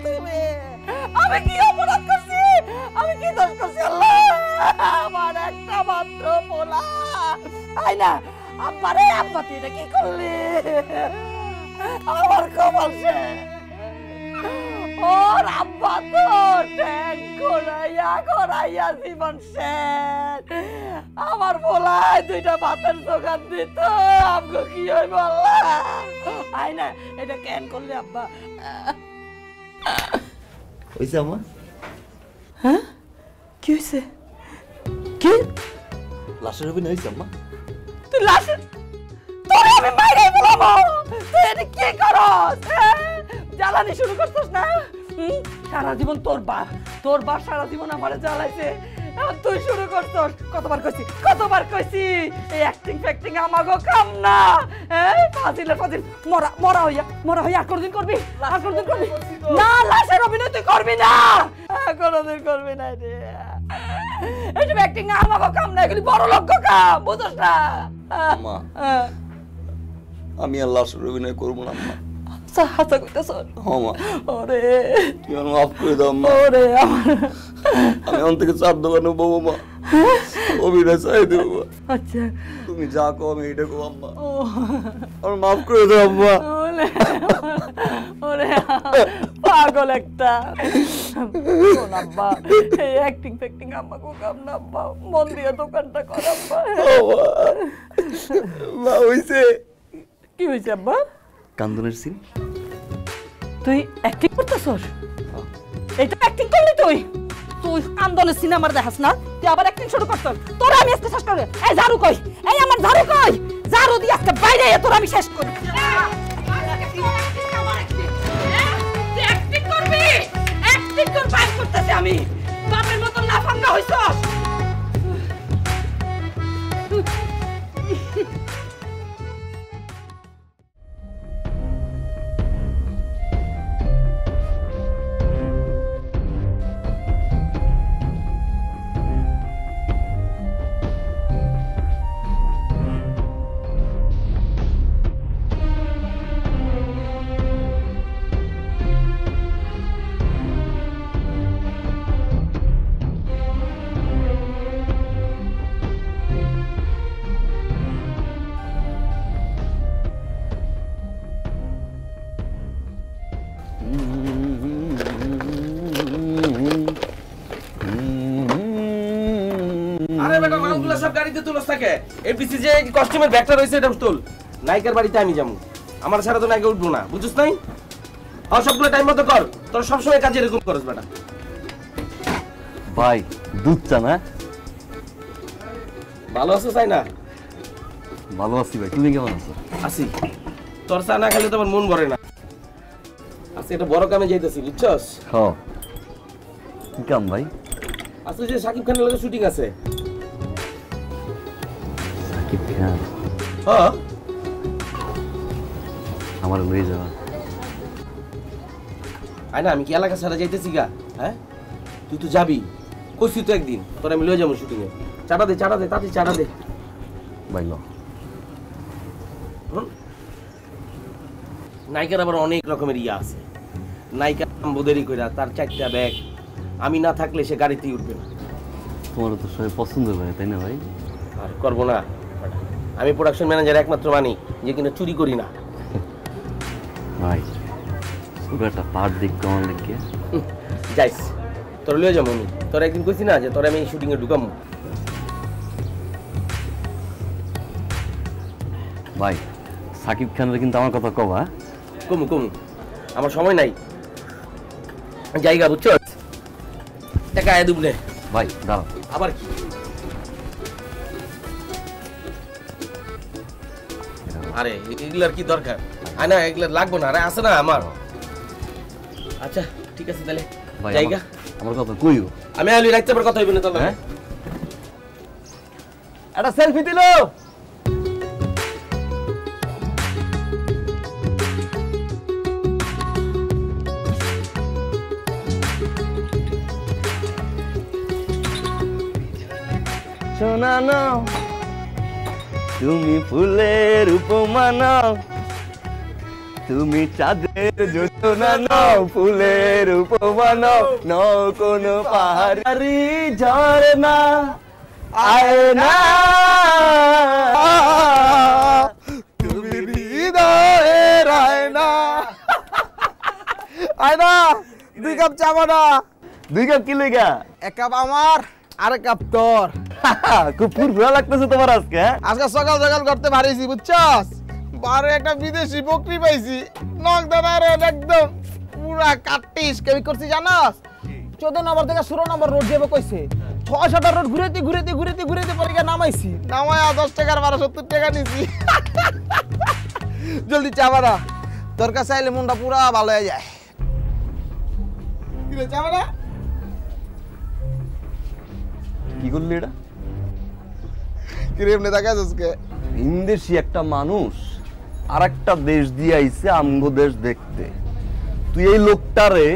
তুমি? আমি কি অপরাধ করছি? আমি কি দোষ করছি আল্লাহ? আমার একটা মাত্র পোলা। আই না আব্বারে, আব্বা তুই এটা কি করলি? আমার কপাল শেষ। ওর আব্বা তো ট্যাঙ্ক ঘোরাইয়া জীবন শেষ। আমার পোলায় দুইটা ভাতের দোকান দিত, আমগো কি হইব আল্লাহ? আই না এটা কেন করলি আব্বা? হইছে আম্মা? হ্যাঁ কি হয়েছে? কি লাশের অভিনয় হয়েছে আম্মা? তুই লাশের তোরে আমি মাইরে বলাবো? তুই এটা কি করস? জ্বালানি শুরু করছিস না? সারা জীবন তোর বা সারা জীবন আমারে জ্বালাইছে, এখন তুই শুরু করছিস। কতবার কইছি এই অ্যাক্টিং ফ্যাক্টিং আমাগো কাম না। ফাজিল মরা হইয়া আর কোনদিন করবি? না, লাশের অভিনয় তুই করবি না, কোনদিন করবি না রে। এইসব অ্যাক্টিং আমাগো কাম না, এগুলি বড় লোক কাম, বুঝছ না? আম্মা আমি আর লাশের অভিনয় করবো না আম্মা। হাসা কইতাছ? হ্যাঁ ওরে তুমি আমার মাফ করে দাও আম্মা। ওরে আমার আমি অন থেকে চার দোকানে বউ মা অভিনয় চাই দেবো। আচ্ছা তুমি যা কো আমি এটা কো আম্মা, আমার মাফ করে দাও আম্মা। ওরে পাগল একটা। শোন আব্বা, এই অ্যাক্টিং ফ্যাক্টিং আম্মাকে কাম না আব্বা, মন দিয়ে দোকানটা কর আব্বা। মা হইছে কি হয়েছে আব্বা? কান্দনের সিন। তুই অ্যাক্টিং করতেছস? এইটা অ্যাক্টিং করলি তুই? তুই কান্দনের সিনেমার দেখাস না, তুই আবার অ্যাক্টিং শুরু করছস। তোরা আমি আজকে শেষ করে, এই ঝাড়ু কই? এই আমার ঝাড়ু কই? ঝাড়ু দিয়ে আজকে বাইরে তোরা আমি শেষ করি। তুই অ্যাক্টিং করবি? অ্যাক্টিং কর, বাইর করতেছি আমি। বাপের মতন লাফাঙ্গা হইছস। আরে বেটা মালগুলো সব গাড়িতে তুলস থাকে। এপিসি যে কস্টিউমের ব্যাগটা রইছে এটা তুল। নায়িকার বাড়িতে আমি যাবো, আমার ছাড়া তো নায়িকা উঠবো না, বুঝছিস নাই? আর সবগুলো টাইম মতো কর, তোর সবসময় কাজে এরকম করস বেটা। ভাই দুধ চা না? ভালো আছো তাই না? ভালো আছি ভাই, তুমি কেমন আছো? আসি, তোর চা না খেলে তো আমার মন ভরে না। আজকে একটা বড় কামে যাইতেছি, বুঝছস? হ্যাঁ কি কাম ভাই? আজকে যে সাকিব খানের লগে শুটিং আছে। সাকিব খান? হ্যাঁ আমার লয়ে যাওয়া। আয় না, আমি কি এলাকা ছাড়া যাইতেছি গা? হ্যাঁ তুই তো যাবি, কইছি তো একদিন তোর আমি লয়ে যাবো শুটিং এ। চাটা দে তাড়াতাড়ি চাটা দে ভাই ল। নায়িকার আবার অনেক রকমের ইয়া আছে। নায়িকা বোদেরি কইরা তার 4টা ব্যাগ, আমি না থাকলে সে গাড়িতেই উঠবে না। তোমার তো সবাই পছন্দ করে তাই না ভাই? আর করবো না, আমি প্রোডাকশন ম্যানেজার একমাত্র মানি যে কিনা চুরি করি না। ভাই পুরো একটা পার্ট দেখ কেমন লাগে। যাইস তোর লয়ে যাবো আমি, তোর একদিন কইছি না যে তোর আমি শুটিং এ ঢুকামু। ভাই সাকিব খানের কিন্তু আমার কথা কবা। কমু আমার সময় নাই, জায়গা বুঝছো? টাকা আয় দুবনে। ভাই দাঁড়াও। আবার কি? আরে এগুলার কি দরকার? না এগুলার লাগবো না, আরে আছে না আমার। আচ্ছা ঠিক আছে তাহলে জায়গা। আমার কথা কইও। আমি আলি রাখতে পার কথা হইবে না তাহলে। একটা সেলফি দিল। সোনা নাও তুমি ফুলের উপমা নাও, তুমি চাঁদের যোজনা নও, ফুলের উপমা নও, নও কোনো পাহাড়ি ঝরনা, আয়না তুমি হৃদয়ের আয়না। আয়না 2 কাপ চা বানা। 2 কাপ কি লেগা? 1 কাপ আমার আর 1 কাপ তোর। খুব ফুরফুরা লাগতেছে তোমার আজকে, হ্যাঁ? আজকে সকাল সকাল করতে পারিছি বুঝছস, বারে একটা বিদেশি বকরি পাইছি, নক দাদার একদম পুরা কাটিস। কেমি করছি জানাস? 14 নম্বর থেকে 16 নম্বর রোড যাবো কইছে। 6-7 রোড ঘুরেতে পরে নামাইছি, নামায়া 10 টাকার 70 টাকা নিছি। জলদি চা বানা, তোর কাছে আইলে মনটা পুরা ভালো হয়ে যায়। কি রে চা বানা? কি করলি এটা? কি রে এমনি তাকাইছিস আজকে? ভিনদেশি একটা মানুষ আর একটা দেশ দিয়ে আইছে আমগো দেশ দেখতে। তুই এই লোকটারে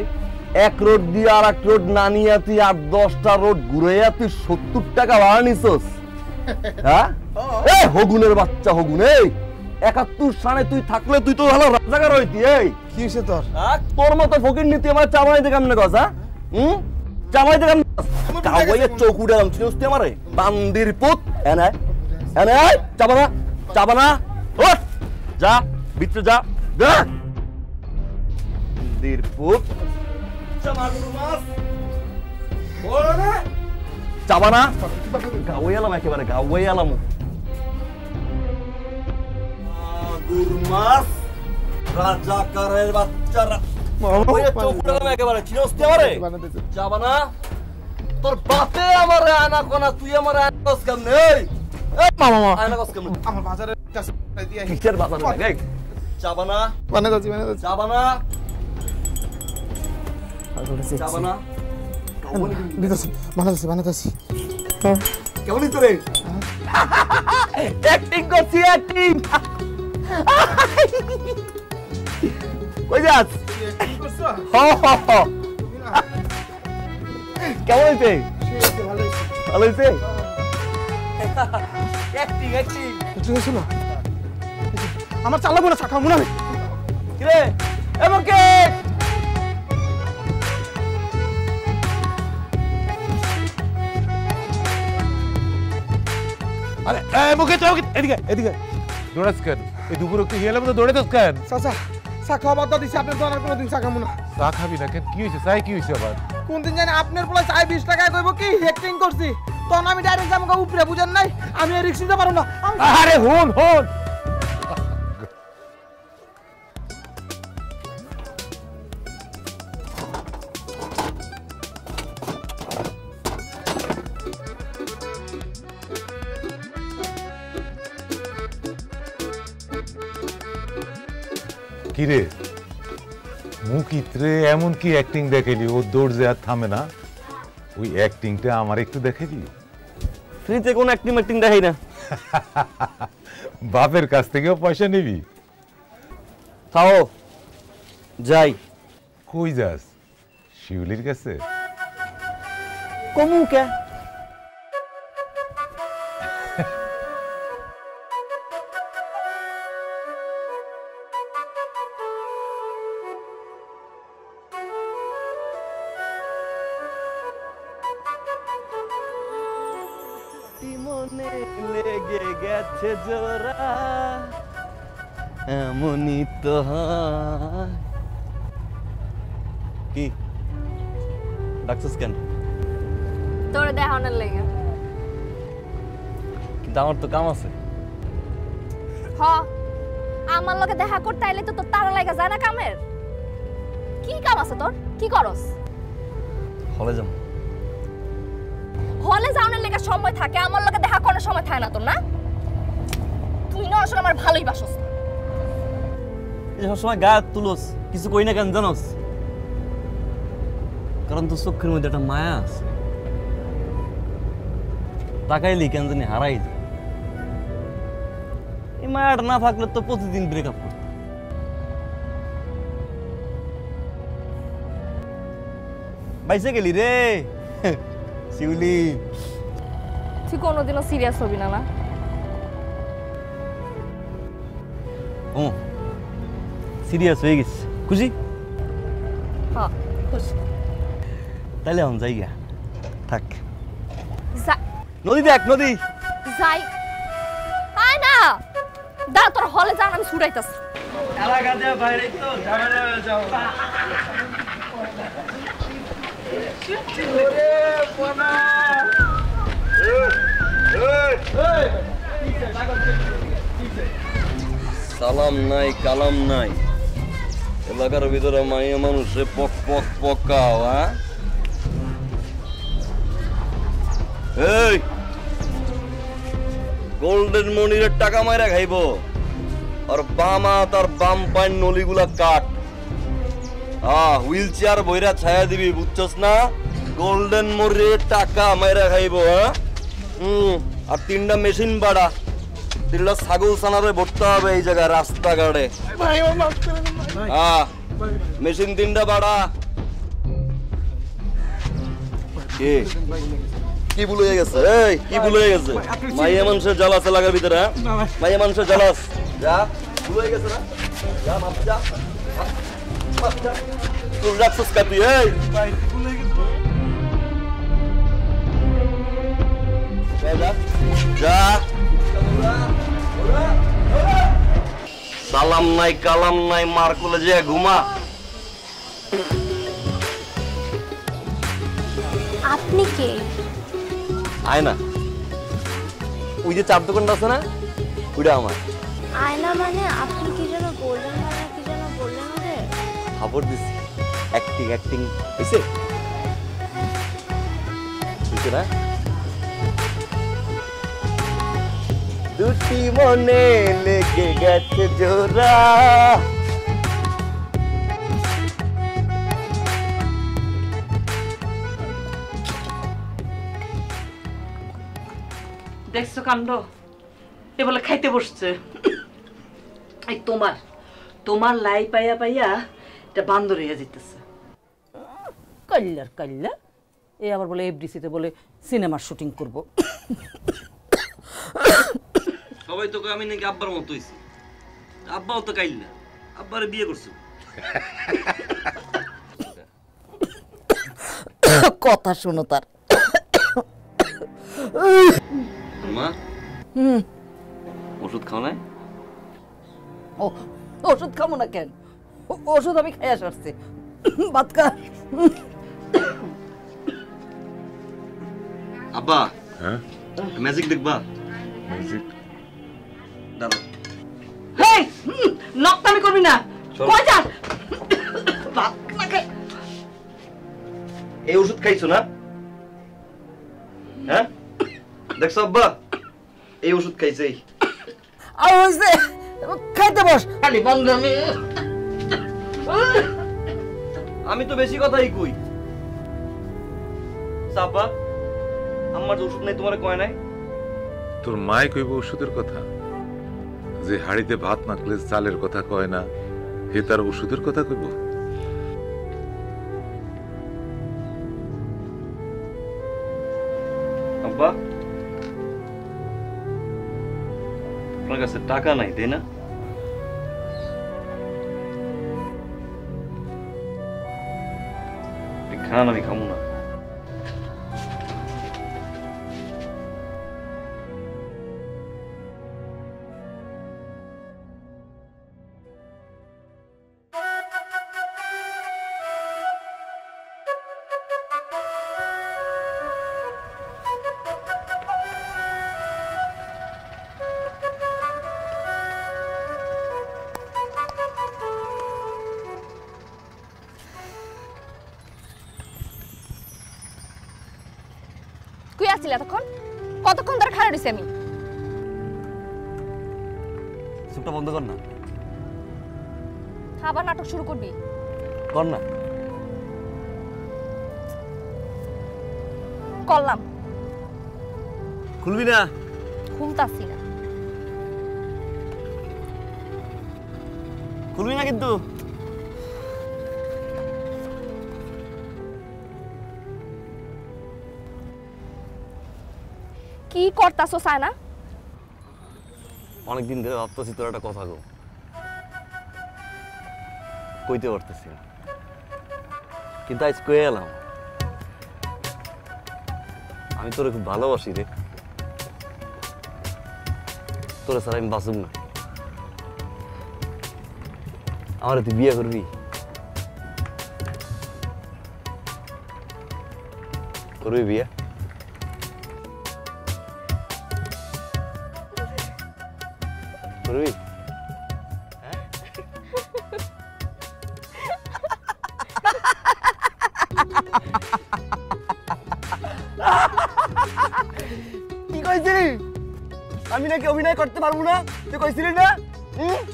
1 রোড দিয়ে আর 1 রোড না নিয়ে তুই 8-10টা রোড ঘুরাইয়া তুই 70 টাকা ভাড়া নিছস, হ্যাঁ? এ হগুনের বাচ্চা হগুন, এই 71 সালে তুই থাকলে তুই তো ভালো রাজাকার হইতি। এই কি হইছে তোর? তোর মতো ফকির নীতি আমার চাবাইতে কেমনে কস, হ্যাঁ? চাবাইতে কেমনে কস? কাওয়াইয়া চোখ উড়ালাম, চিনস তুই আমারে? বান্দির পুত। এনে এনে চাবানা চাবানা, ওঠ যা ভিতরে যা, যা বান্দির পুত। চাবানা গাওয়াইলাম, একেবারে গাওয়াইলাম। মাছ রাজাকারের বাচ্চারা চোখ উড়ালাম একেবারে, চিনস তুই আমারে? চাবানা তোর বাপে আমারে আনা কোনা, তুই আমারে আনাস কেমনে? এই মামা আনাস কেমনে? আমার বাজারের কাছে দিয়ে কিসের বাজারে লাগে? চাবানা বানাইতাছি চাবানা চাবানা বানাইতাছি। কেমনই তোরে অ্যাক্টিং করছি, অ্যাক্টিং। কই যাস? কেমন হইছে? ভালো হইছে? অ্যাক্টিং অ্যাক্টিং আমার চালাবো না, চাকা মনে হয়। কিরে এমন কে? আরে মুখে চোখ এদিকে এদিকে দৌড়াস কেন? এই দুপুর একটু হিয়ালের মতো দৌড়ে যাস কেন? চাচা চা খাওয়া বাদ দিছি, আপনার তো আর কোনোদিন চা খাবো না। চা খাবি না কেন? কি হয়েছে? চাই কি হয়েছে আবার? কোন দিন জানি আপনার পোলা চাই 20 টাকায় কইব কি হেক্টিং করছি, তখন আমি ডাইরেক্ট আমাকে উপরে বুঝেন নাই, আমি রিক্স নিতে পারবো না। আরে হন হন, কিরে মুখিত্রে এমন কি অ্যাক্টিং দেখালি? ও দৌড় যে আর থামে না, ওই অ্যাক্টিংটা আমার একটু দেখালি। ফ্রিতে কোন অ্যাক্টিং ম্যাক্টিং দেখাই না। বাপের কাছ থেকেও পয়সা নিবি? তাও যাই। কই যাস? শিউলির কাছে? কমু কে? মনে লেগে গেছে জোড়া, এমনই তো হয়। কি ডাকছিস কেন? তোরে দেখানোর লাগে। কিন্তু আমার তো কাম আছে। হ আমার লগে দেখা করতে আইলে তো তোর তারা লাগা যায় না কামের। কি কাম আছে তোর? কি করস? হলে যাম। হলে যাওয়ার লেগে সময় থাকে, আমার লগে দেখা করার সময় থাকে না তোর, না? তুই না আসলে আমার ভালোই বাসস। এই সবসময় গায়ে তুলস, কিছু কই না কেন জানোস? কারণ তোর চোখের মধ্যে একটা মায়া আছে, তাকাইলি কেন জানি হারাই যায়। এই মায়াটা না থাকলে তো প্রতিদিন ব্রেকআপ করত। বাইসে গেলি রে শিউলি। তুই কোনোদিনও সিরিয়াস হবি না, না? সিরিয়াস হয়ে গেছে খুশি হ্যাঁ খুশি। তাহলে এখন যাই গা থাক যা- নদী দেখ নদী যাই আয় না দাঁড়া তোর হলে যান আমি ছুটাইতাছি সালাম নাই কালাম নাই এলাকার ভিতরে মাইয়া মানুষে পক পক পকাও হ্যাঁ এই গোল্ডেন মনিরের টাকা মাইরা খাইব আর বামা তার বাম পাইন নলিগুলা কাট হুইল চেয়ার বইরা ছায়া দিবি বুঝছস না গোল্ডেন মনিরের টাকা মাইরা খাইব হ্যাঁ আর 3টা মেশিন বাড়া 3টা ছাগল ছানারে ভরতে হবে এই জায়গায় রাস্তাঘাটে মেশিন 3টা বাড়া কি ভুল হয়ে গেছে এই কি ভুল হয়ে গেছে মাইয়া মানুষের জ্বালাস এলাকার ভিতরে মাইয়া মানুষের জ্বালাস যা ভুল হয়ে গেছে না যা মাপ যা মাপ যা তুই রাখছিস কা তুই এই যা সালাম নাই কালাম নাই মার কোলে যে ঘুমা আপনি কে আয় না ওই যে চার দোকানটা আছে না ওইটা আমার আয়না মানে আপনি কি যেন বললেন রে খবর দিছি অ্যাক্টিং অ্যাক্টিং হইছে হইছে না দুটি মনে লেগে গেছে জোড়া দেখছো কাণ্ড এ বলে খাইতে বসছে এই তোমার লাই পাইয়া পাইয়া এটা বান্দর হইয়া যেতেছে কাল্লা এ আবার বলে এফডিসিতে বলে সিনেমার শুটিং করব সবাই তোকে আমি নাকি আব্বার মতো হইছি আব্বাও তো কাইল্লা আব্বারে বিয়ে করছো কথা শোনো তার মা ওষুধ খাও নাই ও ওষুধ খাবো না কেন ওষুধ আমি খাইয়া সারছি ভাত খা আব্বা হ্যাঁ ম্যাজিক দেখবা দাঁড়াও হেই নকটামি করবি না কই যাস ভাত না খাই এই ওষুধ খাইছো না হ্যাঁ দেখছো আব্বা এই ওষুধ খাইছে আর হইছে খাইতে বস খালি বন্ধ আমি তো বেশি কথাই কই সাব্বা আমার ওষুধ নাই তোমারে কয় নাই তোর মায় কইব ওষুধের কথা যে হাড়িতে ভাত নাকলে চালের কথা কয় না হে তার ওষুধের কথা কইব আব্বা আপনার কাছে টাকা নাই তাই না খান আমি খামু না কই আছিস এতক্ষণ কতক্ষণ ধরে খাড়া রইছি আমি চুপটা বন্ধ কর না আবার নাটক শুরু করবি কর না করলাম খুলবি না খুলতাছি না খুলবি না কিন্তু কি করতাছো সায়না অনেকদিন ধরে ভাবতেছি তোর একটা কথা গো কইতে পারতেছি না, কিন্তু আজ কয়ে এলাম আমি তোরে খুব ভালোবাসি রে। তোরে ছাড়া আমি বাঁচব না। আমার তুই বিয়ে করবি? করবি বিয়ে? করবি? কি কইছিলি আমি নাকি অভিনয় করতে পারবো না? তুই কইছিলি না?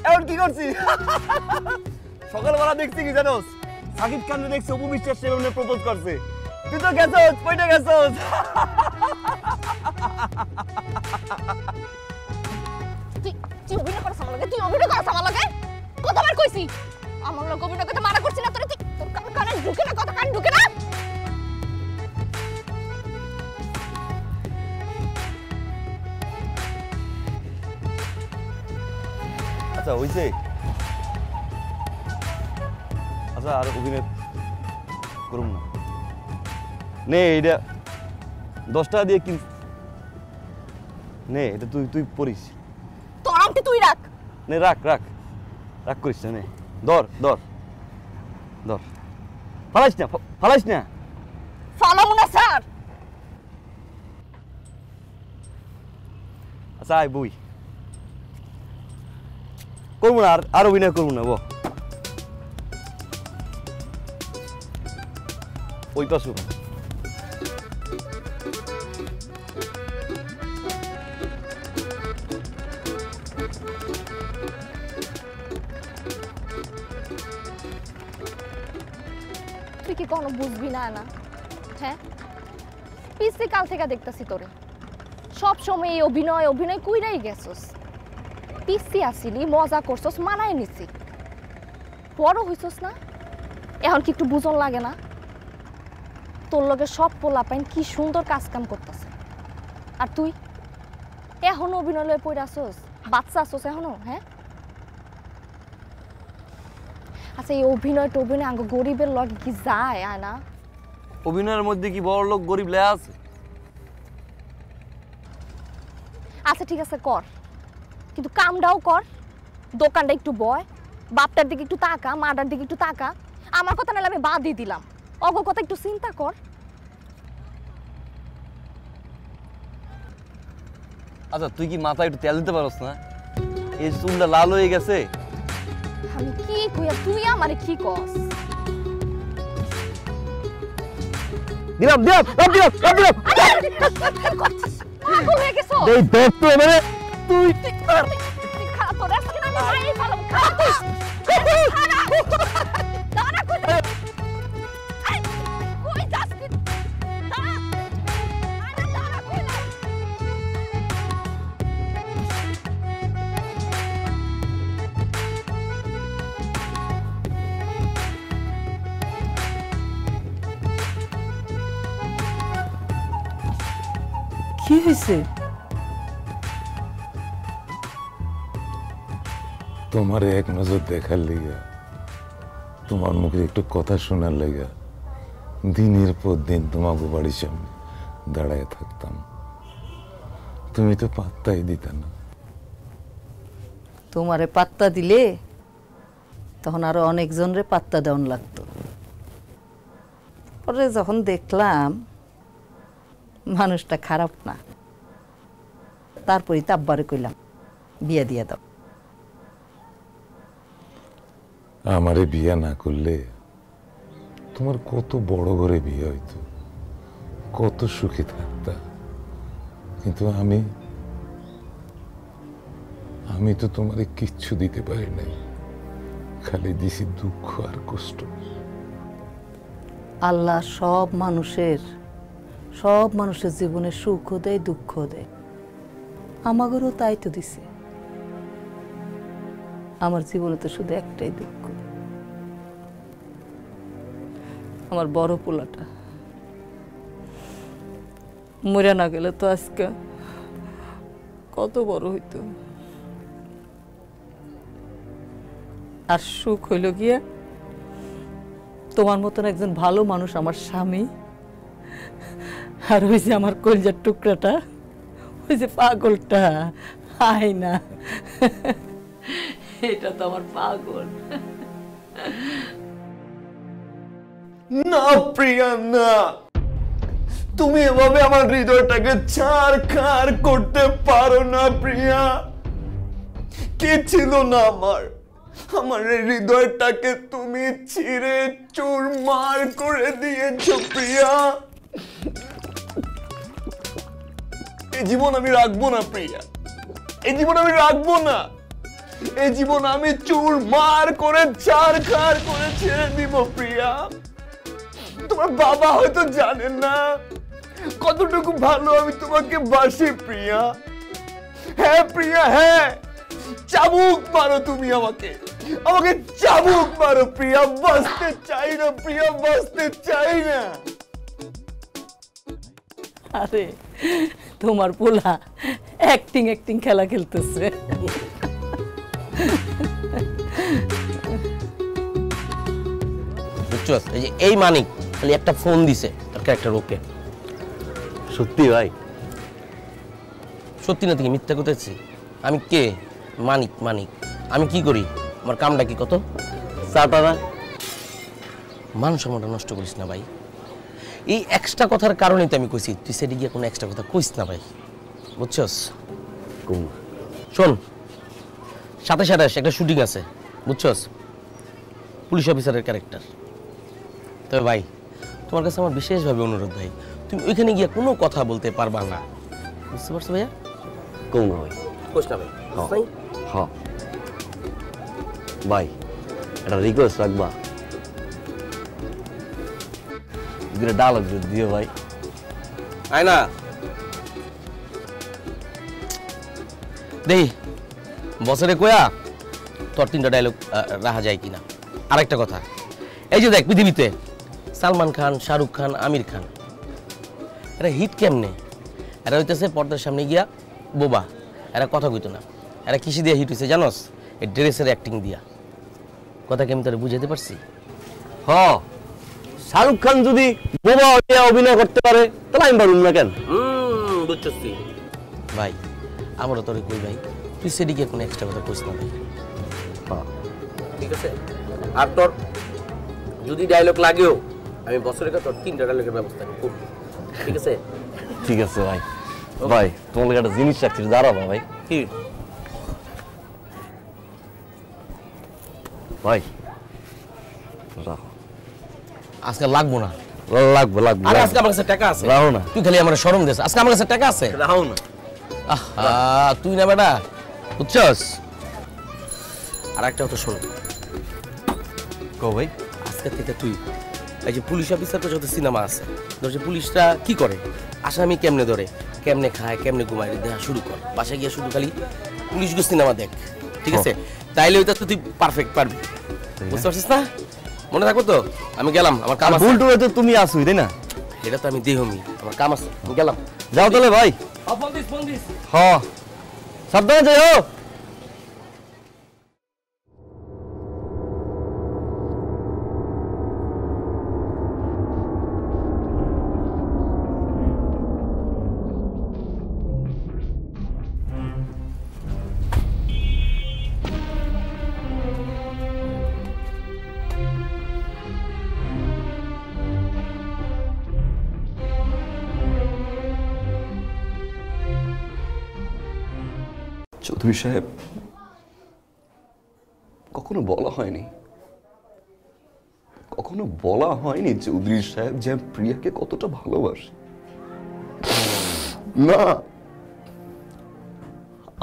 এখন কি করছি? সকালবেলা দেখছি কি জানোস, সাকিব খান দেখছি অপু বিশ্বাস সেভাবে প্রপোজ করছে। তুই তো গেছস, কইটা গেছস? তুই অভিনয় করছ আমার লগে, তুই অভিনয় করছ আমার লগে। কতবার কইছি আমার লগে অভিনয় করতে মানা করছিস না তোরে? তোর কানে ঢুকে না, কথা কান ঢুকে না। আচ্ছা হইছে, আচ্ছা আর অভিনয় করুন না। নে এটা 10 টাকা দিয়ে কিন, নে এটা তুই তুই পড়িস। তোর আমটি তুই রাখ। নে রাখ রাখ, রাখ করিস না, নে ধর ধর ধর, ফালাইস না ফালাইস না। ফালামু না স্যার। আচ্ছা আয় বই, করবো না আর অভিনয় করবো না। ওই পাশে তুই কি কোনো বুঝবি না? না হ্যাঁ, পিসি কাল থেকে দেখতাছি তোরে সব সময় এই অভিনয় অভিনয় কইরাই গেছস। পিসি আসিলি, মজা করছস, মানায় নিছি। বড় হইছস না, এখন কি একটু বুঝন লাগে না? তোর লগে সব পোলাপাইন কি সুন্দর কাজ কাম করতেছে, আর তুই এখনো অভিনয় লয়ে পড়ে আসস, বাচ্চা আসস এখনো। হ্যাঁ আচ্ছা, এই অভিনয় টভিনয় আঙ্গ গরিবের লগে কি যায়? আয় না। অভিনয়ের মধ্যে কি বড় লোক গরিব লেয়া আছে? আচ্ছা ঠিক আছে কর, কিন্তু কামটাও কর। দোকানটা একটু বয়, বাপটার দিকে একটু তাকা, মাটার দিকে একটু তাকা। আমার কথা নাহলে আমি বাদ দিয়ে দিলাম, অগ কথা একটু চিন্তা কর। আচ্ছা তুই কি মাথায় একটু তেল দিতে পারস না? এই চুলটা লাল হয়ে গেছে। আমি কি কইয়া তুই আমারে কি কস? দিলাম দিলাম দিলাম দিলাম। পাগল হয়ে গেছো? এই দেখ তো মানে তুই তুই খারাপ তোর আজকে না আমি মাইরে ফেলাম। খারাপ দাঁড়া কই কই যাস তুই? দাঁড়া আরে দাঁড়া কই না। কি হয়েছে? তোমার এক নজর দেখার লেগা, তোমার মুখে একটু কথা শোনার লেগা দিনের পর দিন তোমাকে বাড়ির সামনে দাঁড়ায় থাকতাম। তুমি তো পাত্তাই দিতা না। তোমারে পাত্তা দিলে তখন আরো অনেকজনরে পাত্তা দেওয়ান লাগতো। পরে যখন দেখলাম মানুষটা খারাপ না, তারপরে তাব্বারে কইলাম বিয়া দিয়া দাও। আমারে বিয়া না করলে তোমার কত বড় ঘরে বিয়ে হইতো, কত সুখী থাকতা। কিন্তু আমি তো তোমারে কিচ্ছু দিতে পারি নাই, খালি দিছি দুঃখ আর কষ্ট। আল্লাহ সব মানুষের জীবনে সুখও দেয়, দুঃখ দেয়। আমাদেরও তাই তো দিছে। আমার জীবনে তো শুধু একটাই দুঃখ, আমার বড় পোলাটা মরে না গেলে তো আজকে কত বড় হইতো। আর সুখ হইল গিয়া তোমার মতন একজন ভালো মানুষ আমার স্বামী, আর ওই যে আমার কলিজার টুকরাটা, ওই যে পাগলটা আয়না, এটা তো আমার পাগল। না প্রিয়া না, তুমি এভাবে আমার হৃদয়টাকে ছাড়খাড় করতে পারো না প্রিয়া। কে ছিল না আমার এই হৃদয়টাকে তুমি ছিঁড়ে চুরমার করে দিয়েছো প্রিয়া। এই জীবন আমি রাখবো না প্রিয়া, এই জীবন আমি রাখবো না। এই জীবন আমি চুরমার করে ছাড়খাড় করে ছেড়ে দিব প্রিয়া। তোমার বাবা হয়তো জানেন না কতটুকু ভালো আমি তোমাকে বাসি প্রিয়া। হ্যাঁ প্রিয়া, হ্যাঁ, চাবুক মারো তুমি আমাকে চাবুক মারো প্রিয়া। বাঁচতে চাই না প্রিয়া, বাঁচতে চাই না। আরে তোমার পোলা অ্যাক্টিং খেলা খেলতেছে। বুঝছস, এই যে এই মানিক খালি একটা ফোন দিছে, তার ক্যারেক্টার ওকে। সত্যি ভাই? সত্যি না থেকে মিথ্যা করতেছি? আমি কে? মানিক। আমি কি করি? আমার কামটা কি কত? চাটানা মান সম্মানটা নষ্ট করিস না ভাই। এই এক্সট্রা কথার কারণেই তো আমি কইছি তুই সেটি গিয়ে কোনো এক্সট্রা কথা কইস না ভাই, বুঝছস? শোন, 27 একটা শুটিং আছে, বুঝছস? পুলিশ অফিসারের ক্যারেক্টার। তবে ভাই তোমার কাছে আমার বিশেষভাবে অনুরোধ ভাই, তুমি ওইখানে গিয়ে কোনো কথা বলতে পারবা না, বুঝতে পারছো ভাইয়া? কম না ভাই, কোস না ভাই। হ্যাঁ ভাই, একটা রিকোয়েস্ট রাখবা, দুটো ডায়লগ দিও ভাই। আয় না দেই বছরে কয়া তোর 3টা ডায়লগ রাখা যায় কিনা। আরেকটা কথা, এই যে দেখ পৃথিবীতে সালমান খান, শাহরুখ খান, আমির খান, এরা হিট কেমনে? এরা হইতেছে পর্দার সামনে গিয়া বোবা, এরা কথা কইতো না। এরা কিসে দিয়ে হিট হইছে জানোস? এই ড্রেসের অ্যাক্টিং দিয়া। কথা কি আমি তোরে বুঝাইতে পারছি? হ্যাঁ, শাহরুখ খান যদি বোবা হয়ে অভিনয় করতে পারে তাহলে আমি পারুম না কেন? বুঝছস তুই ভাই, আমারও তোরে কই ভাই, তুই সেদিকে কোনো এক্সট্রা কথা কইস না ভাই। হ্যাঁ ঠিক আছে? আর তোর যদি ডায়লগ লাগেও আমি বছরে তোর 3টা ডায়লগের ব্যবস্থা করব, ঠিক আছে? ঠিক আছে ভাই। ভাই তোমার লাগে একটা জিনিস রাখছি, দাঁড়াবা ভাই। কি ভাই? আজকে লাগবো না। লাগবে। আরে আজকে আমার কাছে টাকা আছে। রাহো না, তুই খালি আমার শরম দিস। আজকে আমার কাছে টাকা আছে। রাহো না। আহা, তুই না বেটা, বুঝছস? আর একটা কথা শোন, কো ভাই? আজকে থেকে তুই এই যে পুলিশ অফিসারটা যত সিনেমা আছে, ধর যে পুলিশরা কি করে, আসামি কেমনে ধরে, কেমনে খায়, কেমনে ঘুমায়, দেখা শুরু কর। বাসায় গিয়ে শুধু খালি পুলিশগুলো সিনেমা দেখ, ঠিক আছে? তাইলে ওইটা তো তুই পারফেক্ট পারবি, বুঝতে পারছিস না? মনে থাকবো তো? আমি গেলাম, আমার কাম আছে। ভুলটুয়ে তো তুমি আসুই তাই না? এটা তো আমি দেহমি, আমার কাম আছে, আমি গেলাম। যাও তাহলে ভাই। Phone this. হ্যাঁ, সাবধানে যাও। চৌধুরী সাহেব, কখনো বলা হয়নি চৌধুরী সাহেব যে আমি প্রিয়াকে কতটা ভালোবাসি। না,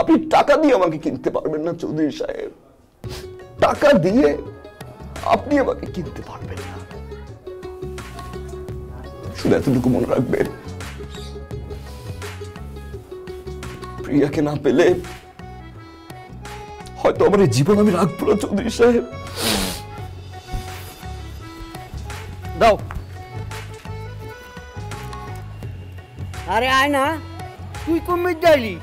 আপনি টাকা দিয়ে আমাকে কিনতে পারবেন না চৌধুরী সাহেব, টাকা দিয়ে আপনি আমাকে কিনতে পারবেন না। শুধু এতটুকু মনে রাখবেন, প্রিয়াকে না পেলে হয়তো আমার এই জীবন আমি রাখবো না চৌধুরী সাহেব। দাও। আরে আয় না, তুই কুমির যাইলি?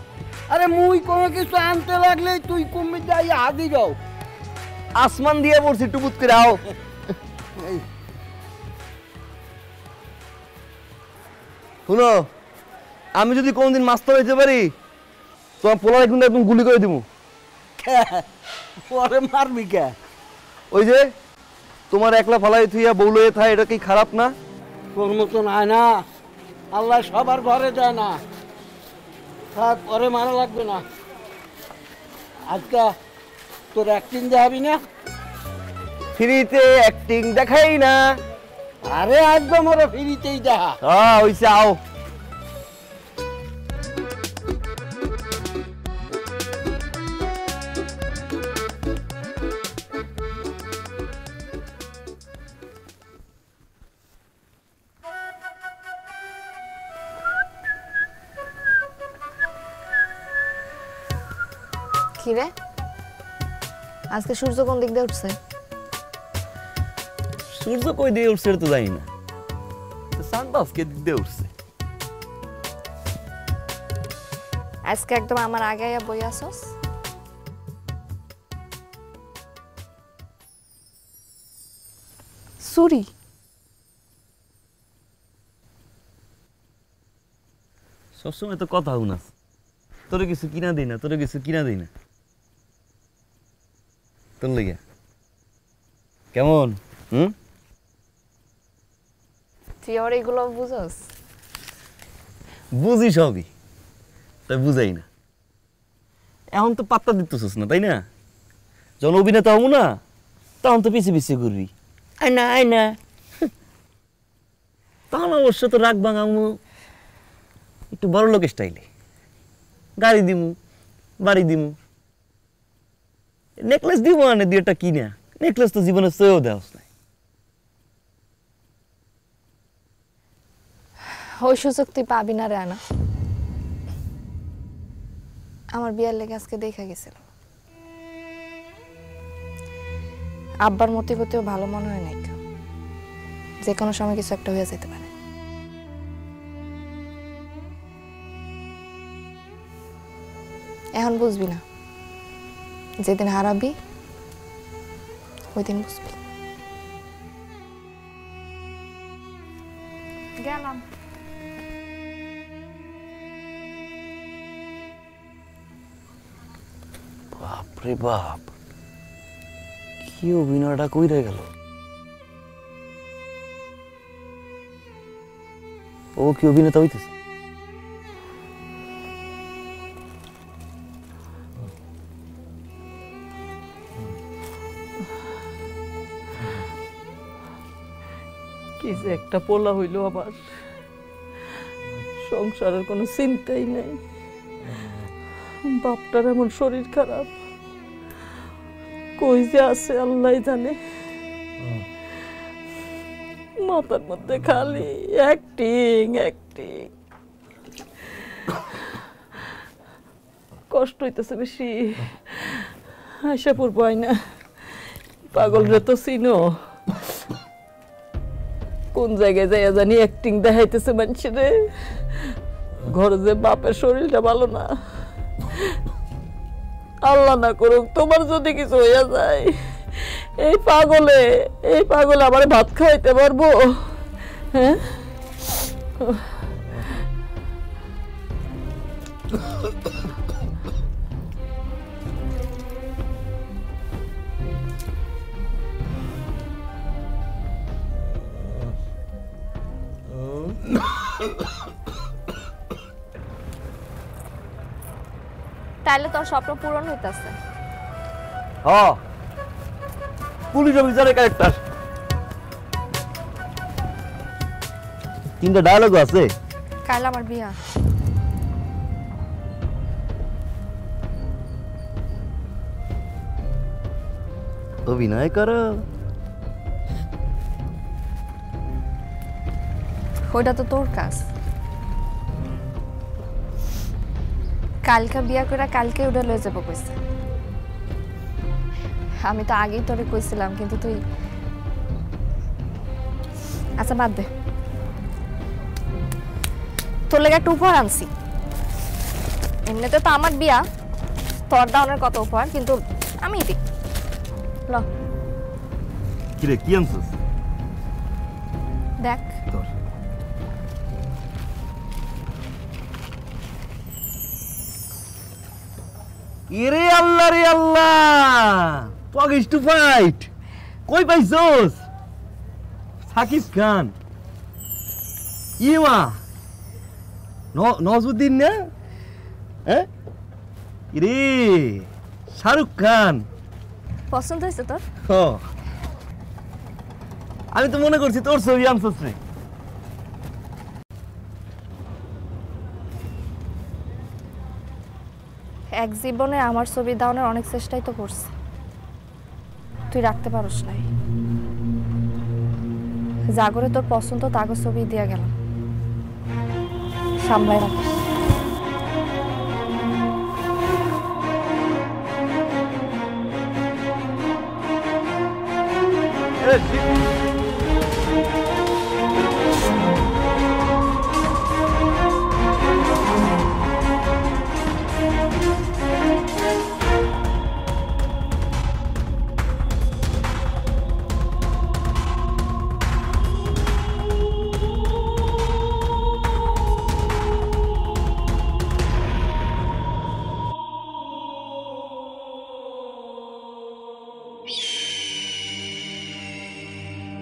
আরে মুই কোনো কিছু আনতে লাগলে তুই কুমির যাই হাদি যাও। আসমান দিয়ে পড়ছি, টুপুত করে আও। শুনো, আমি যদি কোনদিন মাস্টার হইতে পারি তোমার পোলারে কিন্তু একদম গুলি করে দিব। পরে মারবি কে? ওই যে তোমার একলা ফালাই থুইয়া বউলে থাই, এটা কি খারাপ না? তোর মতন আয় না, আল্লাহ সবার ঘরে যায় না। থাক, পরে মারা লাগবে না। আজকে তোর অ্যাক্টিং দেখাবি না? ফ্রিতে অ্যাক্টিং দেখাই না। আরে একদম ওরা ফ্রিতেই দেখা। হ্যাঁ হইছে, আও। কি রে, আজকে সূর্য কোন দিক দিয়ে উঠছে? সূর্য কই দিয়ে উঠছে তো জানি না, সানটা আজকে দিক দিয়ে উঠছে। আজকে একদম আমার আগে আয়া বই আসস। সুরি, সবসময় তো কথা হুনাস, তোরে কিছু কিনা দেই না, তোরে কিছু কিনা দেই না। তোর লেগে কেমন? তুই আর এগুলো বুঝস? বুঝি সবই, তাই বুঝাই না। এখন তো পাত্তা দিতেছিস না, তাই না? যখন অভিনেতা হবো না, তখন তো পিছিয়ে পিছিয়ে ঘুরবি, আয় না আয় না। তখন অবশ্য তো রাগ ভাঙামু একটু বড় লোক স্টাইলে, গাড়ি দিমু, বাড়ি দিমু, নেকলেস দিব আনে দুইটা কিনা। নেকলেস তো জীবনে চেয়েও দেওয়াস নাই। ওই সুযোগ তুই পাবি না রে আনা। আমার বিয়ার লেগে আজকে দেখা গেছিল। আব্বার মতে গতিও ভালো মনে হয় নাই, যে কোনো সময় কিছু একটা হয়ে যেতে পারে। এখন বুঝবি না, যেদিন হারাবি ওই দিন বুঝবি। গেলাম। বাপরে বাপ, কি অভিনয়টা কইরা গেল। ও কি অভিনেতা হইতেছে? কি যে একটা পোলা হইল আবার, সংসারের কোনো চিন্তাই নেই। বাপটার এমন শরীর খারাপ, কই যে আছে আল্লাহ জানে। মাথার মধ্যে খালি অ্যাক্টিং অ্যাক্টিং। কষ্ট হইতেছে বেশি। আশা পড়বো না, পাগল রে তো চিনো, কোন জায়গায় যাইয়া জানি অ্যাক্টিং দেখাইতেছে মানুষের। ঘরে যে বাপের শরীরটা ভালো না, আল্লাহ না করুক তোমার যদি কিছু হইয়া যায়, এই পাগলে আমার ভাত খাইতে পারবো? হ্যাঁ, তাইলে তোর স্বপ্ন পূরণ হইতাছে। হ্যাঁ, পুলিশ অফিসারের ক্যারেক্টার। তিনটা ডায়লগও আছে। কাল আমার বিয়া। অভিনয় করো। ওইটা তো তোর কাজ। কালকে বিয়া করে কালকে ওটা লয়ে যাবো কইছে। আমি তো আগেই তোরে কইছিলাম, কিন্তু তুই আচ্ছা বাদ দে। তোর লেগে একটা উপহার আনছি। এমনিতে তো আমার বিয়া, তোর দাওনের কত উপহার, কিন্তু আমি দিই। ল কিরে, কি আনছিস? দেখ। এরে আল্লাহ রে আল্লাহ, পগিস টু ফাইট কই পাইছস? সাকিব খান ইমা নজরুদ্দিন না? হ্যাঁ রে শাহরুখ খান পছন্দ হয়েছে তোর? আমি তো মনে করছি তোর ছবি আনছস রে। এক জীবনে আমার ছবি দেওয়ানোর অনেক চেষ্টাই তো করছে, তুই রাখতে পারস নাই। জাগরে তোর পছন্দ তাগো ছবি দিয়া গেলাম, সামলাই রাখিস।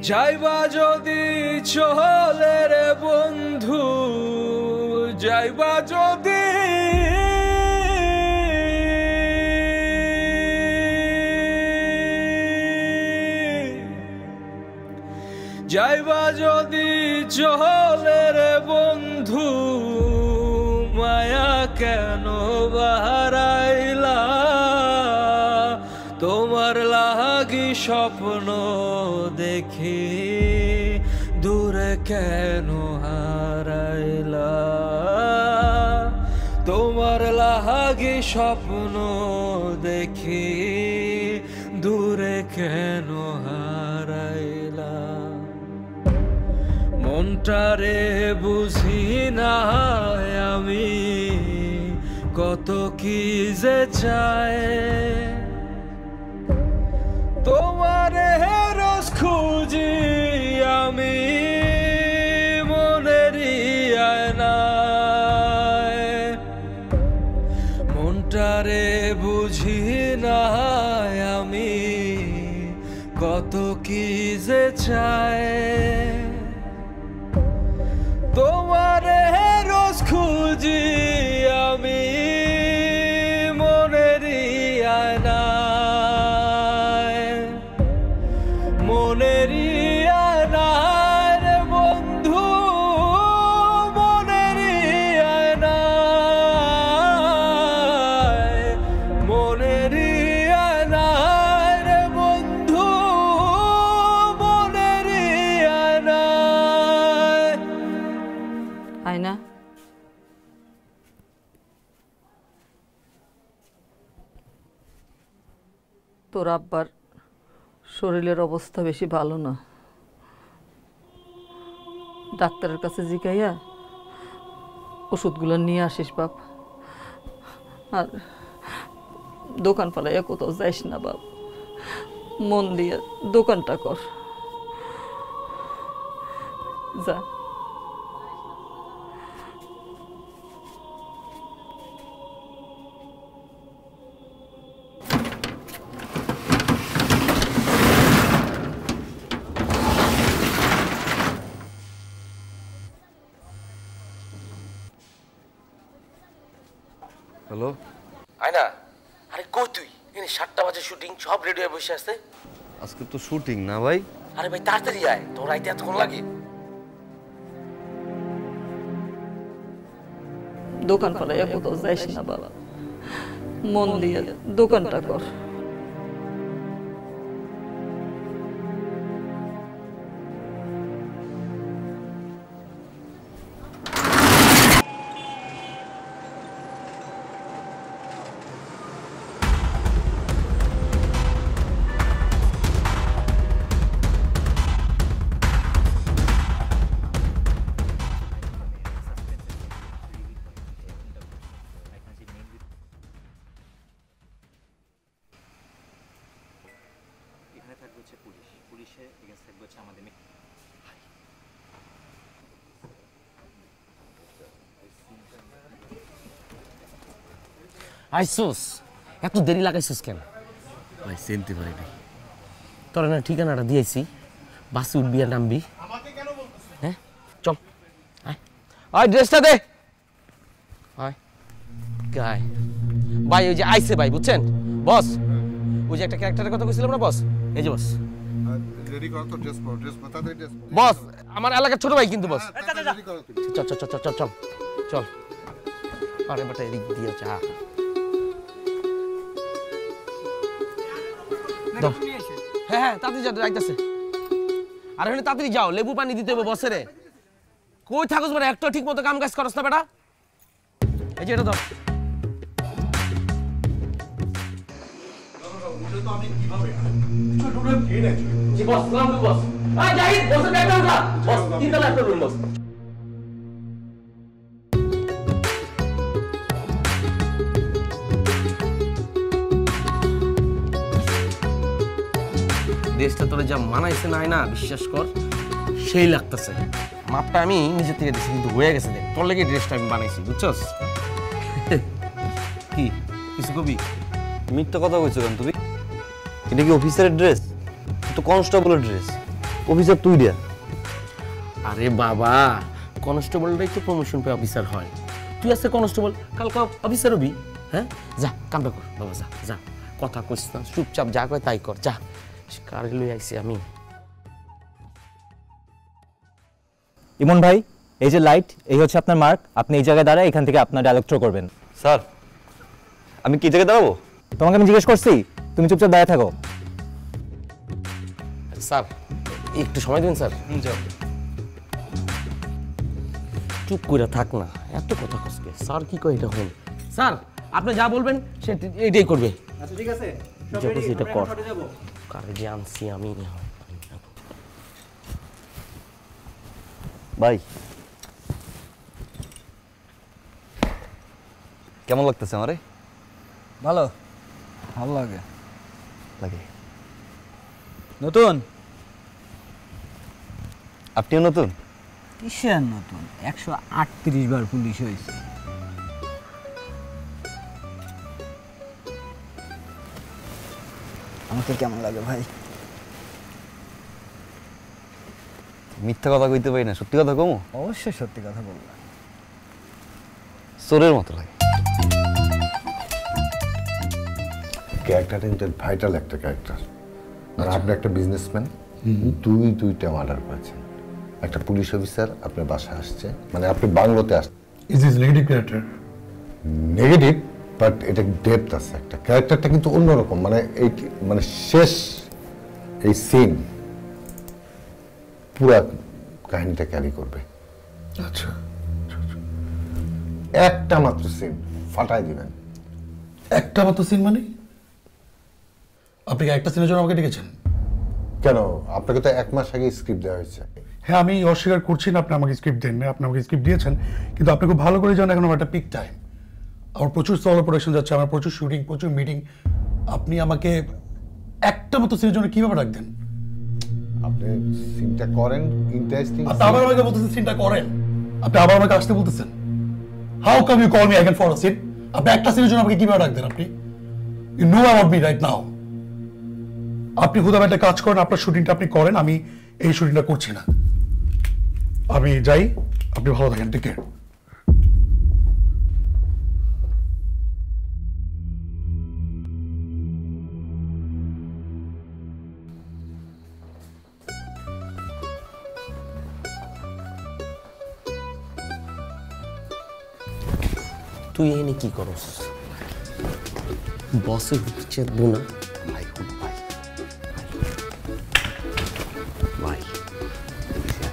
যাইবা যদি চলে রে বন্ধু, যাইবা যদি যাইবা যদি চলে রে বন্ধু, মায়া কেন বাহারাইলা? তোমার লাগি স্বপ্ন দেখি দূরে কেন হারাইলা? তোমার লাগি স্বপ্ন দেখি দূরে কেন হারাইলা? মনটারে বুঝি না আমি কত কি যে চাই, তোমারে রোজ খুঁজি আমি মনেরই আয়নায়। মনটারে বুঝি না আমি কত কি যে চাই, তোমারে রোজ খুঁজি আমি মনেরই আয়নায়। মনেরই আয়নায় রে বন্ধু, মনেরই আয়নায়। মনেরই আয়নায় রে বন্ধু, মনেরই আয়নায়। আয়না, তোর আব্বার শরীরের অবস্থা বেশি ভালো না, ডাক্তারের কাছে জিগাইয়া ওষুধগুলো নিয়ে আসিস বাপ। আর দোকান পালাইয়া কোথাও যাইস না বাপ, মন দিয়ে দোকানটা কর, যা। হ্যালো আয়না, আরে কই তুই? এনে 7টা বাজে শুটিং, সব রেডি হয়ে বসে আছে। আজকে তো শুটিং না ভাই। আরে ভাই তাড়াতাড়ি আয়, তোর আইতে এতক্ষণ লাগে? দোকান পালাইয়া কোথাও যাইস না বাবা, মন দিয়ে দোকানটা কর। আইসোস এত দেরি লাগাইছিস কেন? ভাই চিনতে পারি নাই। তোর না ঠিকানাটা দিয়েছি, বাসে উঠবি আর নামবি। হ্যাঁ চল, আয় ড্রেসটা দে। আয় গায় ভাই, ওই যে আইছে ভাই, বুঝছেন বস? ওই যে একটা ক্যারেক্টারের কথা কইছিলাম না বস, এই যে বস। বস আমার এলাকার ছোট ভাই কিন্তু বস। চল চল চল চল চল চল। আরে বেটা এদিক দিয়ে যা। হ্যাঁ হ্যাঁ তাড়াতাড়ি যা, যাইতাছে। আর এখানে তাড়াতাড়ি যাও, লেবু পানি দিতে হবে বসেরে। কই থাকস বেটা, একটা ঠিক মতো কাম কাজ করস না বেটা। এই যে এটা দাও। জি বস, সালাম আলাইকুম বস। আই জাহিদ, বসের ব্যাগটা উঠা। বস তিনতলা একটা রুম বস। ড্রেসটা তোরে যা মানাইছে না, না বিশ্বাস কর সেই লাগতেছে। মাপটা আমি নিজের থেকে দিছি কিন্তু হয়ে গেছে। দেখ তোর লেগে ড্রেসটা আমি বানাইছি, বুঝছস? কি কিছু কবি? মিথ্যা কথা কইছো কেন তুমি? এটা কি অফিসারের ড্রেস? তো কনস্টেবলের ড্রেস। অফিসার তুই দিয়া। আরে বাবা, কনস্টেবলটাই তো প্রমোশন পেয়ে অফিসার হয়। তুই আছে কনস্টেবল, কালকে অফিসার হবি। হ্যাঁ যা কামটা কর বাবা, যা যা, কথা কইস না, চুপচাপ যা কয় তাই কর, যা। কার লই আইছি আমি? ইমন ভাই, এই যে লাইট, এই হচ্ছে আপনার মার্ক। আপনি এই জায়গায় দাঁড়ায় এখান থেকে আপনার ডায়লগ থ্রো করবেন। স্যার আমি কি জায়গায় দাঁড়াবো? তোমাকে আমি জিজ্ঞেস করছি, তুমি চুপচাপ দাঁড়ায় থাকো। স্যার একটু সময় দিন স্যার। চুপ করে থাক না, এত কথা কসকে। স্যার কি কয় এটা হল? স্যার আপনি যা বলবেন সে এইটাই করবে। আচ্ছা ঠিক আছে, এটা কর। কারে যে আনছি আমি। ভাই কেমন লাগতেছে আমারে? ভালো, ভালো লাগে। লাগে। নতুন? আপনিও নতুন? কিসের নতুন? 138 বার পুলিশ হয়েছে। আমাকে কেমন লাগে ভাই? মিথ্যা কথা কইতে পারি না, সত্যি কথা কমো? অবশ্যই সত্যি কথা বললাম। চোরের মতো লাগে। ক্যারেক্টারটা কিন্তু ভাইটাল একটা ক্যারেক্টার। মানে আপনি একটা বিজনেসম্যান, দুইটা মার্ডার করেছেন। একটা পুলিশ অফিসার আপনার বাসায় আসছে, মানে আপনি বাংলোতে আসছেন। Is is negative character? Negative, but এটা ডেপথ আছে একটা। ক্যারেক্টারটা কিন্তু অন্যরকম, মানে এই মানে শেষ এই সিন পুরা কাহিনীটা ক্যারি করবে। আচ্ছা, একটা মাত্র সিন ফাটাই দিবেন। একটা মাত্র সিন মানে? আপনি কি একটা সিনের জন্য আমাকে ডেকেছেন? কেন, আপনাকে তো 1 মাস আগে স্ক্রিপ্ট দেওয়া হয়েছে। হ্যাঁ আমি অস্বীকার করছি না আপনি আমাকে স্ক্রিপ্ট দেন না, আপনি আমাকে স্ক্রিপ্ট দিয়েছেন, কিন্তু আপনি খুব ভালো করে জানেন এখন আমার একটা পিক টাইম, আমার প্রচুর সলো প্রোডাকশন যাচ্ছে, আমার প্রচুর শুটিং, প্রচুর মিটিং। আপনি আমাকে একটা মতো সিনের জন্য কিভাবে ডাকতেন? আপনি সিনটা করেন, ইন্টারেস্টিং। আপনি আবার আমাকে বলতেছেন সিনটা করেন, আপনি আবার আমাকে আসতে বলতেছেন। How come you call me again for a scene? আপনি একটা সিনের জন্য আমাকে কিভাবে ডাকতেন? আপনি you know about me right now. আপনি খুদাম একটা কাজ করেন, আপনার শুটিংটা আপনি করেন, আমি এই শুটিংটা করছি না। আমি যাই, আপনি ভালো থাকেন, টেক কেয়ার। তুই এনে কি করস? বসে চেতবো না? ভাই ভাই ভাই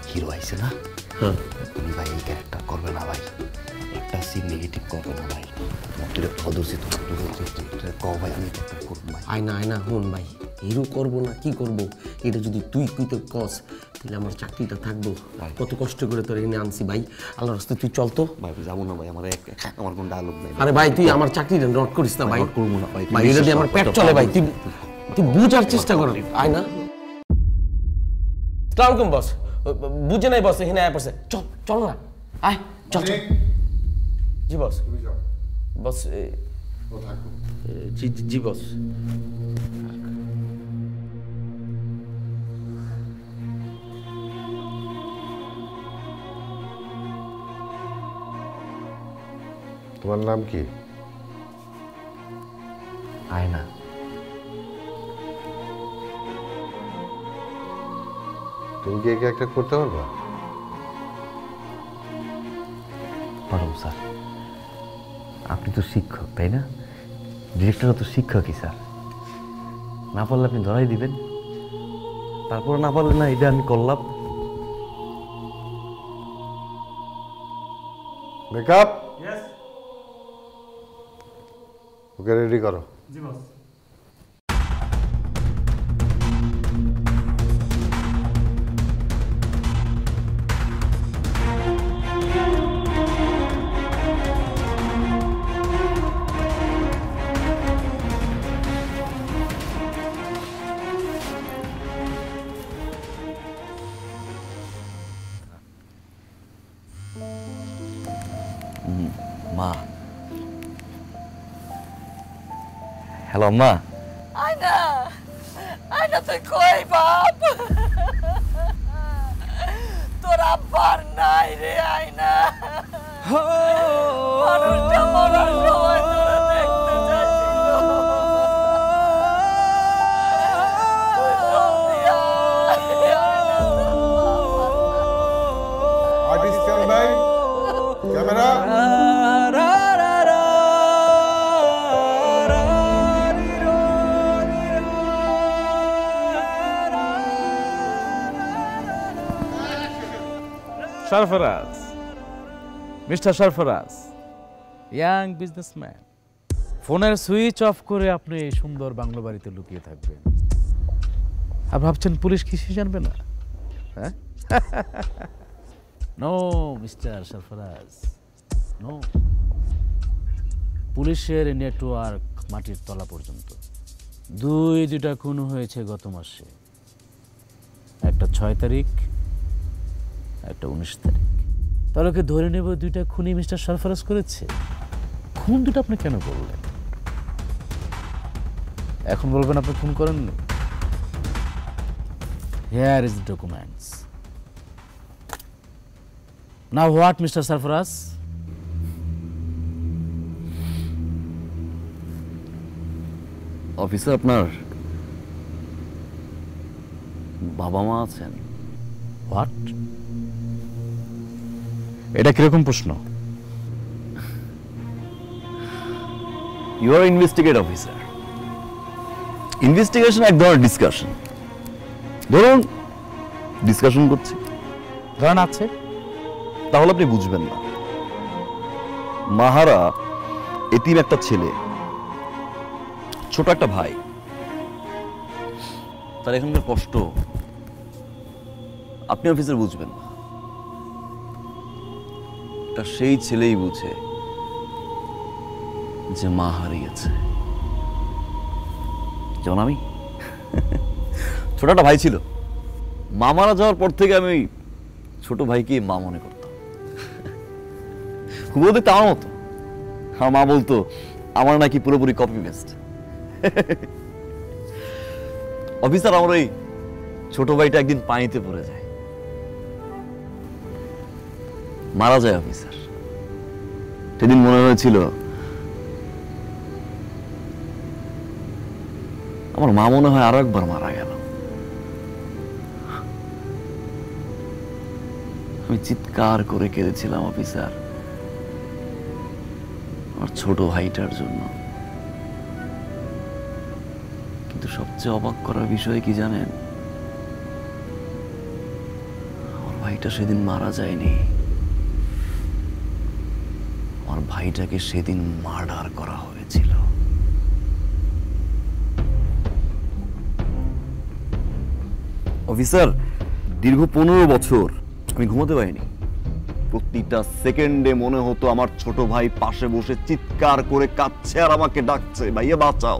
হিরো আইছে না? হ্যাঁ উনি ভাই এই ক্যারেক্টার করবে না ভাই, একটা সিন নেগেটিভ করবে না ভাই। তুই অদর্শিত কও ভাই, আমি ক্যারেক্টার করব ভাই। আয়না হুন ভাই, হিরো করবো না কি করবো, এটা যদি তুই কইতে কস তাহলে আমার চাকরিটা থাকবো। কত কষ্ট করে তোর এনে আনছি ভাই, আল্লাহর রাস্তায় তুই চল তো। ভাই যাবো না ভাই, আমার কোনো ডায়লগ নাই। আরে ভাই তুই আমার চাকরিটা নোট করিস না ভাই। করবো না ভাই, ভাই এটা দিয়ে আমার পেট চলে ভাই, তুই বুঝার চেষ্টা কর। আয় না। আসসালামু আলাইকুম বস। বুঝে নাই বস, এখানে আয় পড়ছে। চল চল না, আয় চল চল। জি বস। বস জি জি বস। তোমার নাম কি? আয়না। তুমি কি একে একটা করতে পারবা? পারব স্যার। আপনি তো শিক্ষক তাই না? ডিরেক্টরও তো শিক্ষকই স্যার। না পারলে আপনি ধরাই দিবেন, তারপর না পারলে না এটা আমি করলাম। মেকআপ ওকে রেডি করো। জি বস। মা, হ্যালো মা। আয়না, আয়না তুই কই বাপ? তোর আব্বার নাই রে আয়না। মানুষটা মরার সময় তোরা দেখতে চাইছিল। তুই জলদি আয়। Artist stand by, camera. Sarfaraz, mister Sarfaraz, young businessman, ফোনের সুইচ অফ করে আপনি এই সুন্দর বাংলো বাড়িতে লুকিয়ে থাকবেন আর ভাবছেন পুলিশ কিছু জানবে না? হ্যাঁ, নো মিস্টার সরফরাজ, নো। পুলিশের নেটওয়ার্ক মাটির তলা পর্যন্ত। দুইটা খুন হয়েছে গত মাসে, একটা 6 তারিখ, একটা 19 তারিখ। তাহলে কি ধরে নেব দুইটা খুনি মিস্টার সরফরাজ করেছে? খুন দুটো আপনি কেন বললেন? এখন বলবেন আপনি খুন করেননি? Here is documents. Now what mister Sarfaraz? Officer, আপনার বাবা মা আছেন? হোয়াট? এটা কিরকম প্রশ্ন? You are investigate officer. Investigation এক ধরনের ডিসকাশন। ধরুন ডিসকাশন করছি, ধরেন আছে, তাহলে আপনি বুঝবেন না। মাহারা এতিম একটা ছেলে, ছোট একটা ভাই, তার এখানকার কষ্ট আপনি অফিসার বুঝবেন না। এটা সেই ছেলেই বুঝে যে মা হারিয়েছে। যেমন আমি, ছোট একটা ভাই ছিল, মা মারা যাওয়ার পর থেকে আমি ছোট ভাইকে মা মনে করতাম। হুবহু দেখতে আমার মতো। আমার মা বলতো আমার নাকি পুরোপুরি কপি পেস্ট। অফিসার, আমার ওই ছোট ভাইটা একদিন পানিতে পড়ে যায়, মারা যায় অফিসার। সেদিন মনে হয়েছিল আমার মা মনে হয় আরো একবার মারা গেল। আমি চিৎকার করে কেঁদেছিলাম অফিসার, আমার ছোট ভাইটার জন্য। কিন্তু সবচেয়ে অবাক করার বিষয় কি জানেন? আমার ভাইটা সেদিন মারা যায়নি, আমার ভাইটাকে সেদিন মার্ডার করা হয়েছিল। অফিসার, দীর্ঘ 15 বছর আমি ঘুমাতে পারিনি। প্রতিটা সেকেন্ডে মনে হতো আমার ছোট ভাই পাশে বসে চিৎকার করে কাঁদছে আর আমাকে ডাকছে, ভাইয়া বাঁচাও,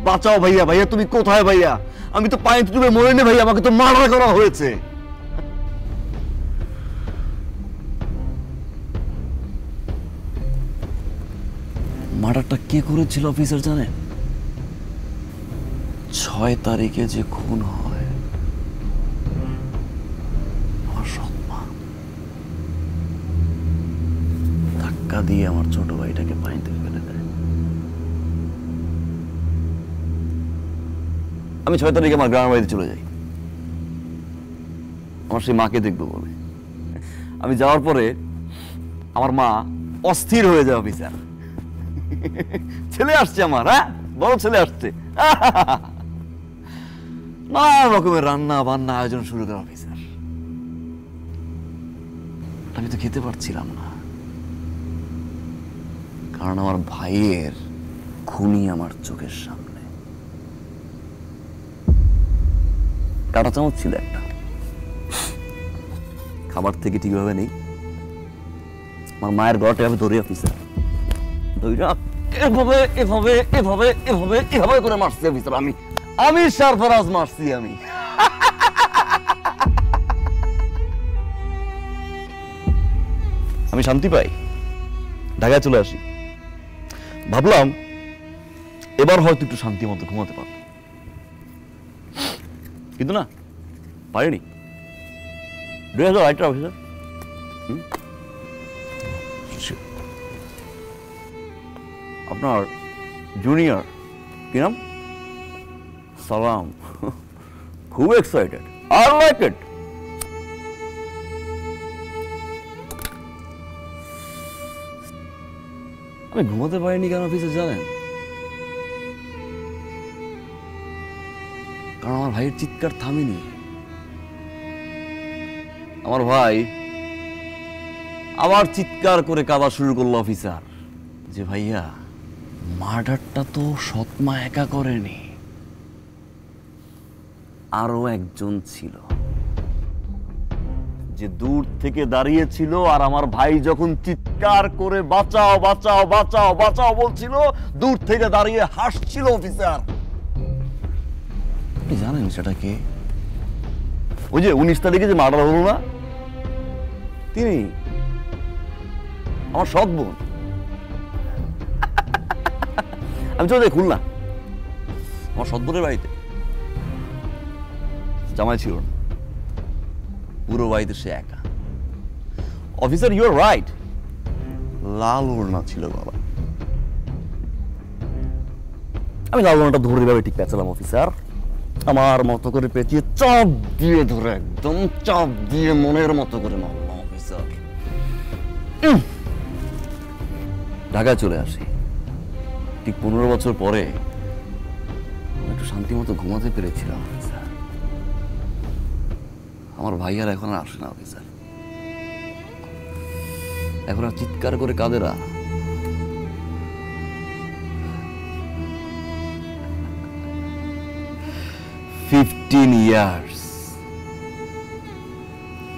বাঁচাও ভাইয়া, ভাইয়া তুমি কোথায় ভাইয়া? আমি তো পানিতে ডুবে মরিনি ভাইয়া, আমাকে তো মার্ডার করা হয়েছে। মার্ডারটা কে করেছিল অফিসার জানেন? 6 তারিখে যে খুন হয় আমার সৎ মা, ধাক্কা দিয়ে আমার ছোট ভাইটাকে পানিতে ফেলে দেয়। আমি 6 তারিখে আমার গ্রামের বাড়িতে চলে যাই আমার সেই মাকে দেখবো বলে। আমি যাওয়ার পরে আমার মা অস্থির হয়ে যায় অফিসার, ছেলে আসছে আমার, হ্যাঁ বড় ছেলে আসছে, নানা রকমের রান্না বান্না আয়োজন শুরু করে অফিসার। আমি তো খেতে পারছিলাম না, কারণ আমার ভাইয়ের খুনি আমার চোখের সামনে। কাটা চামচ ছিল একটা, খাবার থেকে ঠিকভাবে নেই, আমার মায়ের গলাটা আমি ধরে অফিসার, এভাবে এভাবে এভাবে এভাবে এভাবে করে মারছি অফিসার। আমি সারফরাজ মারছি। আমি শান্তি পাই, ঢাকায় চলে আসি। ভাবলাম এবার হয়তো একটু শান্তি মতো ঘুমাতে পারব, কিন্তু না, পারিনি। 2008 অফিসার, আপনার জুনিয়র কি নাম? সালাম। খুব এক্সাইটেড, আই লাইক ইট। আমি ঘুমাতে পারিনি কেন অফিসে জানেন? কারণ আমার ভাইয়ের চিৎকার থামেনি। আমার ভাই আবার চিৎকার করে কাঁদা শুরু করলো অফিসার, যে ভাইয়া মার্ডারটা তো সৎমা একা করেনি, আরো একজন ছিল যে দূর থেকে দাঁড়িয়েছিল, আর আমার ভাই যখন চিৎকার করে বাঁচাও বাঁচাও বাঁচাও বাঁচাও বলছিল, দূর থেকে দাঁড়িয়ে হাসছিল অফিসার। আপনি জানেন সেটা কে? ওই যে 19 তারিখে যে মার্ডার হলো না, তিনি আমার সৎ বোন। আমি চলে যাই খুলনা আমার সৎ বোনের বাড়িতে, জামাই ছিল না, পুরো বাড়িতে সে একা। অফিসার ইউ আর রাইট, লাল ওড়না ছিল বাবা। আমি লাল ওড়নাটা ধরে ভাবে ঠিক পেঁচালাম অফিসার, আমার মতো করে পেঁচিয়ে চাপ দিয়ে ধরে একদম চাপ দিয়ে মনের মতো করে মারলাম অফিসার। ঢাকায় চলে আসি। ঠিক 15 বছর পরে একটু শান্তি মতো ঘুমাতে পেরেছিলাম অফিসার। আমার ভাই আর এখন আসে না অফিসার, এখন আর চিৎকার করে কাঁদেরা। years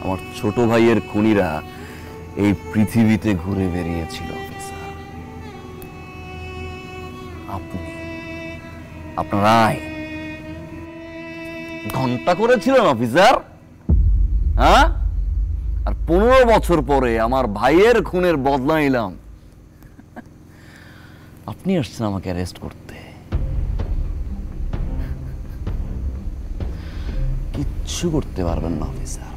আমার ছোট ভাইয়ের খুনিরা এই পৃথিবীতে ঘুরে বেরিয়েছিল অফিসার। আপনি আপনারাই ঘন্টা করেছিলেন অফিসার, হ্যাঁ? আর 15 বছর পরে আমার ভাইয়ের খুনের বদলা নিলাম। আপনি আসছেন আমাকে অ্যারেস্ট করতে। কিচ্ছু করতে পারবেন না অফিসার,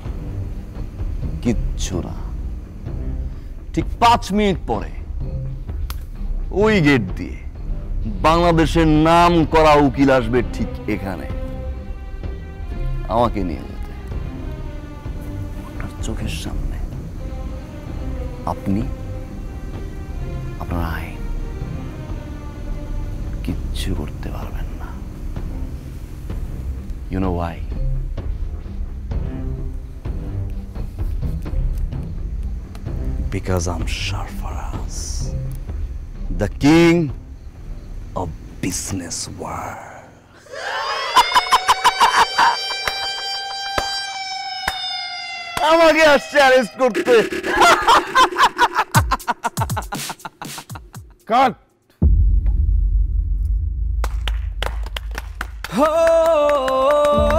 কিচ্ছু না। ঠিক 5 মিনিট পরে ওই গেট দিয়ে বাংলাদেশের নাম করা উকিল আসবে ঠিক এখানে আমাকে নিয়ে যেতে, আপনার চোখের সামনে। আপনি আপনার আইন কিচ্ছু করতে পারবেন না। You know why? Because I'm Sarfaraz, the king of business world. আমাকে আসছে অ্যারেস্ট করতে। কাট। Oh